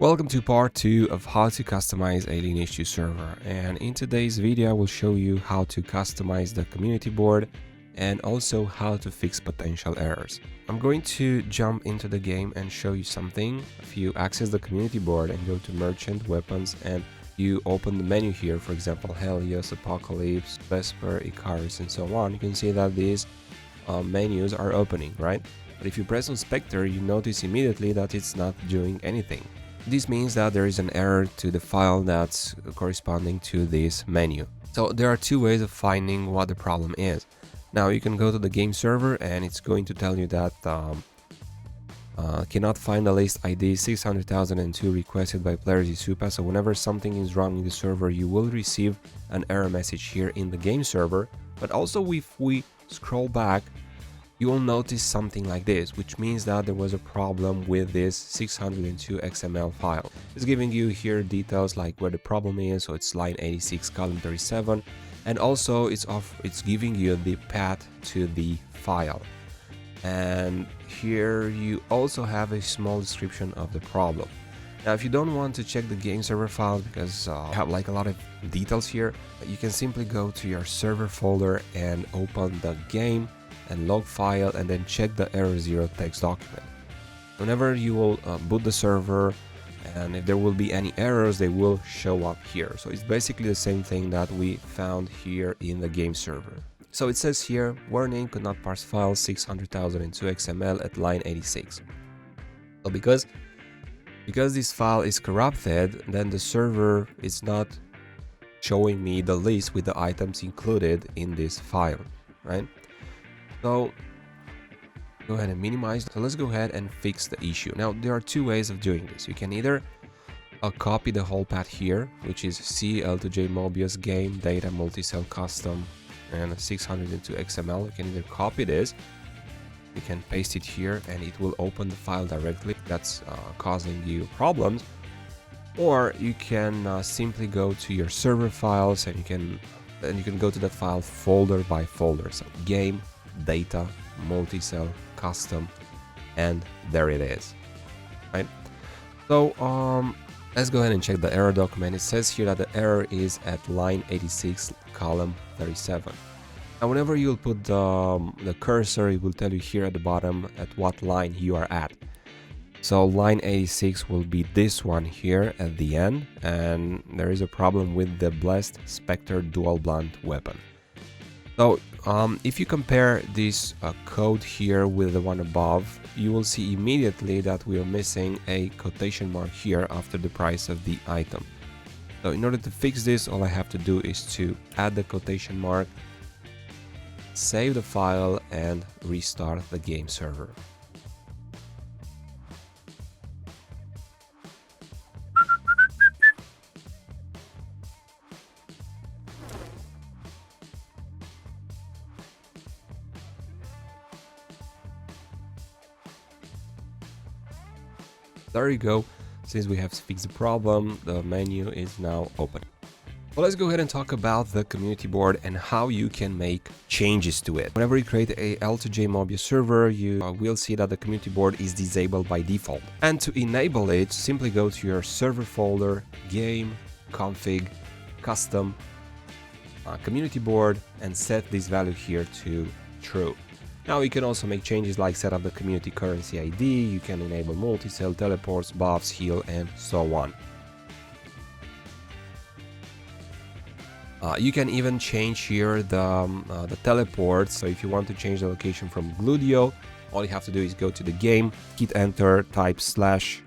Welcome to part 2 of how to customize a Lineage 2 server, and in today's video I will show you how to customize the community board and also how to fix potential errors. I'm going to jump into the game and show you something. If you access the community board and go to Merchant, Weapons, and you open the menu here, for example Helios, Apocalypse, Vesper, Icarus and so on, you can see that these menus are opening, right? But if you press on Spectre, you notice immediately that it's not doing anything. This means that there is an error to the file that's corresponding to this menu. So there are two ways of finding what the problem is. Now you can go to the game server and it's going to tell you that cannot find the list ID 600,002 requested by player zissupa. So whenever something is wrong in the server, you will receive an error message here in the game server. But also if we scroll back, you will notice something like this, which means that there was a problem with this 602 XML file. It's giving you here details like where the problem is, so it's line 86 column 37, and also it's giving you the path to the file. And here you also have a small description of the problem. Now if you don't want to check the game server files because you have like a lot of details here, you can simply go to your server folder and open the game and log file and then check the error 0 text document. Whenever you will boot the server, and if there will be any errors, they will show up here. So it's basically the same thing that we found here in the game server. So it says here, warning, could not parse file 600,002 XML at line 86. So because this file is corrupted, then the server is not showing me the list with the items included in this file, right? So go ahead and minimize. So let's go ahead and fix the issue. Now there are two ways of doing this. You can either copy the whole path here, which is C, L2J, Mobius, game, data, multi-cell, custom, and 602 XML. You can either copy this, you can paste it here, and it will open the file directly. That's causing you problems. Or you can simply go to your server files, and you can go to that file folder by folder. So game, data, multi-cell, custom, and there it is, right? So let's go ahead and check the error document. It says here that the error is at line 86 column 37. Now whenever you'll put the cursor, it will tell you here at the bottom at what line you are at. So line 86 will be this one here at the end, and there is a problem with the Blessed Spectre dual blunt weapon. So if you compare this code here with the one above, you will see immediately that we are missing a quotation mark here after the price of the item. So in order to fix this, all I have to do is to add the quotation mark, save the file, and restart the game server. There you go. Since we have fixed the problem, the menu is now open. Well, let's go ahead and talk about the community board and how you can make changes to it. Whenever you create a L2J Mobius server, you will see that the community board is disabled by default. And to enable it, simply go to your server folder, game, config, custom, community board, and set this value here to true. Now you can also make changes like set up the community currency ID, you can enable multi-cell, teleports, buffs, heal, and so on. You can even change here the teleports. So if you want to change the location from Gludio, all you have to do is go to the game, hit enter, type /-LOC,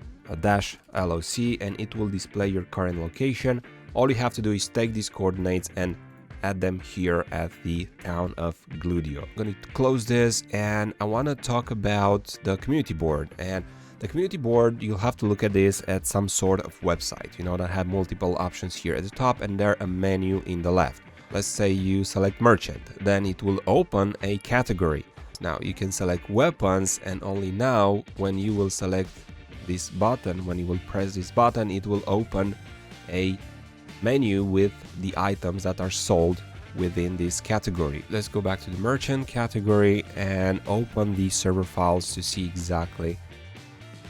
and it will display your current location. All you have to do is take these coordinates and add them here at the town of Gludio. I'm going to close this, and I want to talk about the community board. And the community board, you'll have to look at this at some sort of website, you know, that have multiple options here at the top and there a menu in the left. Let's say you select merchant, then it will open a category. Now you can select weapons, and only now when you will select this button, when you will press this button, it will open a menu with the items that are sold within this category. Let's go back to the merchant category and open the server files to see exactly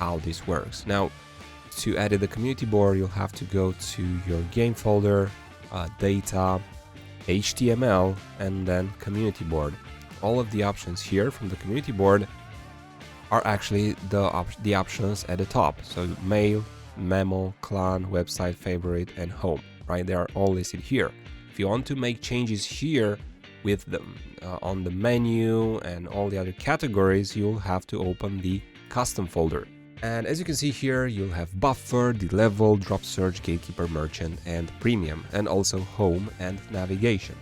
how this works. Now, to edit the community board, you'll have to go to your game folder, data, HTML, and then community board. All of the options here from the community board are actually the options at the top. So mail, memo, clan, website, favorite, and home, right? They are all listed here. If you want to make changes here with them on the menu and all the other categories, you'll have to open the custom folder. And as you can see here, you'll have buffer, the level, drop search, gatekeeper, merchant, and premium, and also home and navigation.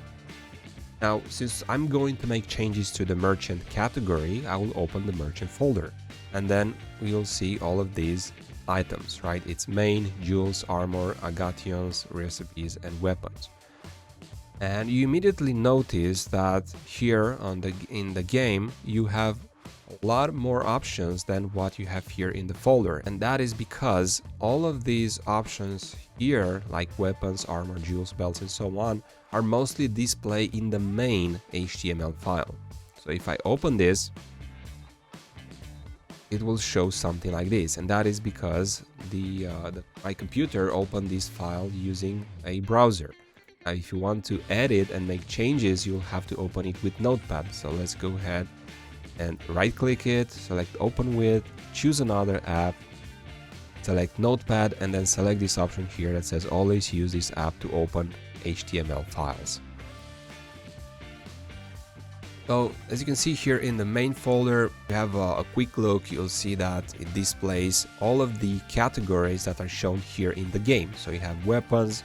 Now, since I'm going to make changes to the merchant category, I will open the merchant folder, and then we'll see all of these items, right? It's main, jewels, armor, agations, recipes, and weapons. And you immediately notice that here in the game, you have a lot more options than what you have here in the folder, and that is because all of these options here, like weapons, armor, jewels, belts, and so on, are mostly displayed in the main HTML file. So if I open this, it will show something like this, and that is because my computer opened this file using a browser. Now, if you want to edit and make changes, you'll have to open it with Notepad. So let's go ahead and right click it, select open with, choose another app, select Notepad, and then select this option here that says always use this app to open HTML files. So as you can see here in the main folder, you have a quick look, you'll see that it displays all of the categories that are shown here in the game. So you have weapons,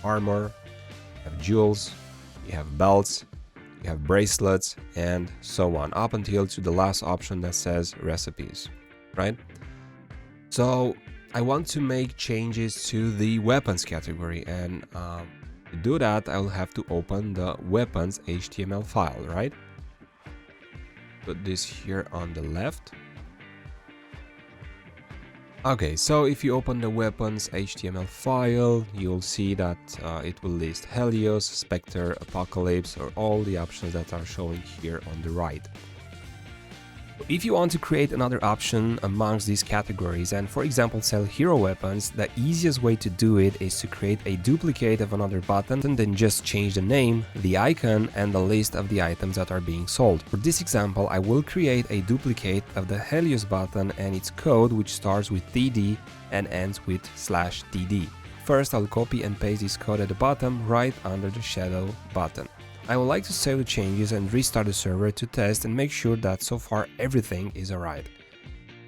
armor, you have jewels, you have belts, you have bracelets, and so on, up until to the last option that says recipes, right? So I want to make changes to the weapons category, and to do that, I will have to open the weapons HTML file, right? Put this here on the left. Okay, so if you open the weapons HTML file, you'll see that it will list Helios, Spectre, Apocalypse, or all the options that are showing here on the right. If you want to create another option amongst these categories and, for example, sell hero weapons, the easiest way to do it is to create a duplicate of another button and then just change the name, the icon, and the list of the items that are being sold. For this example, I will create a duplicate of the Helios button and its code, which starts with TD and ends with /TD. First, I'll copy and paste this code at the bottom right under the shadow button. I would like to save the changes and restart the server to test and make sure that so far everything is alright.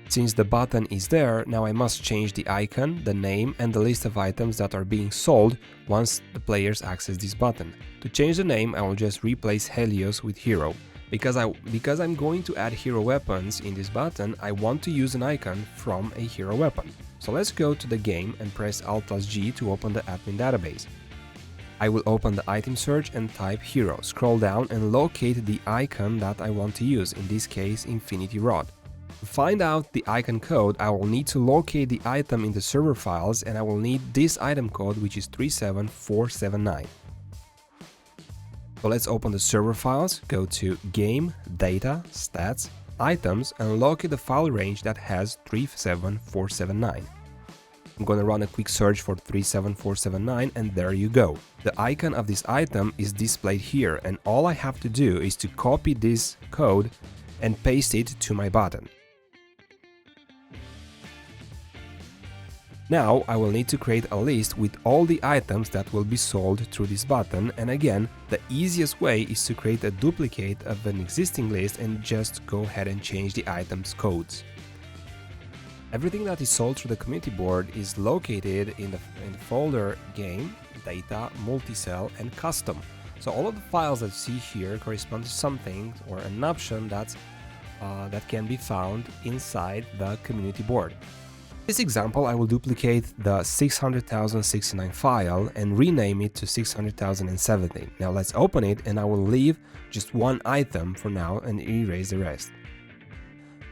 Since the button is there, now I must change the icon, the name, and the list of items that are being sold once the players access this button. To change the name, I will just replace Helios with Hero. Because I'm going to add hero weapons in this button, I want to use an icon from a hero weapon. So let's go to the game and press Alt+G to open the admin database. I will open the item search and type hero, scroll down and locate the icon that I want to use, in this case Infinity Rod. To find out the icon code, I will need to locate the item in the server files, and I will need this item code, which is 37479. So let's open the server files, go to Game, Data, Stats, Items, and locate the file range that has 37479. I'm gonna run a quick search for 37479, and there you go. The icon of this item is displayed here, and all I have to do is to copy this code and paste it to my button. Now I will need to create a list with all the items that will be sold through this button, and again, the easiest way is to create a duplicate of an existing list and just go ahead and change the items' codes. Everything that is sold through the community board is located in the folder Game, Data, Multicell, and Custom. So all of the files that you see here correspond to something or an option that can be found inside the community board. In this example, I will duplicate the 600,069 file and rename it to 600,017. Now let's open it, and I will leave just one item for now and erase the rest.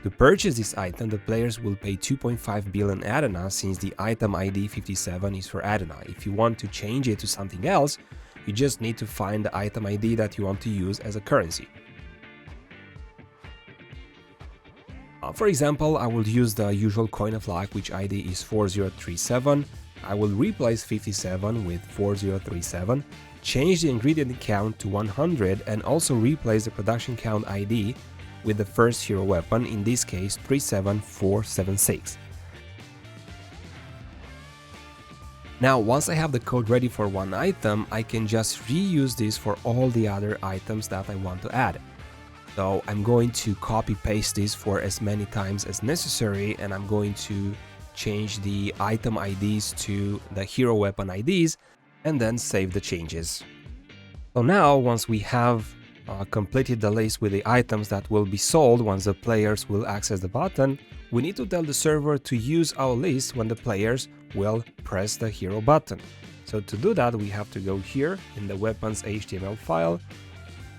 To purchase this item, the players will pay 2.5 billion Adana, since the item ID 57 is for Adana. If you want to change it to something else, you just need to find the item ID that you want to use as a currency. For example, I will use the usual coin of luck, which ID is 4037. I will replace 57 with 4037, change the ingredient count to 100, and also replace the production count ID with the first hero weapon, in this case 37476. Now, once I have the code ready for one item, I can just reuse this for all the other items that I want to add. So I'm going to copy paste this for as many times as necessary, and I'm going to change the item IDs to the hero weapon IDs and then save the changes. So now, once we have completed the list with the items that will be sold once the players will access the button, we need to tell the server to use our list when the players will press the hero button. So to do that, we have to go here in the weapons HTML file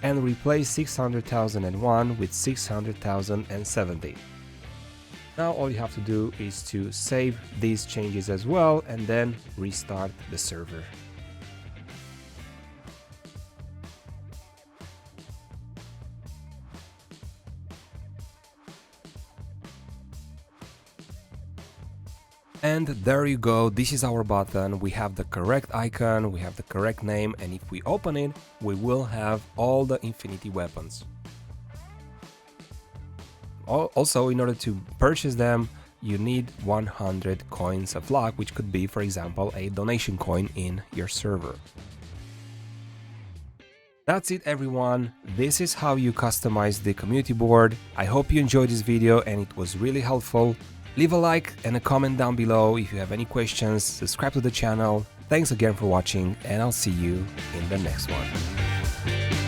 and replace 600,001 with 600,070. Now all you have to do is to save these changes as well and then restart the server. And there you go, this is our button. We have the correct icon, we have the correct name, and if we open it, we will have all the infinity weapons. Also, in order to purchase them, you need 100 coins of luck, which could be, for example, a donation coin in your server. That's it, everyone. This is how you customize the community board. I hope you enjoyed this video and it was really helpful. Leave a like and a comment down below if you have any questions, subscribe to the channel. Thanks again for watching, and I'll see you in the next one.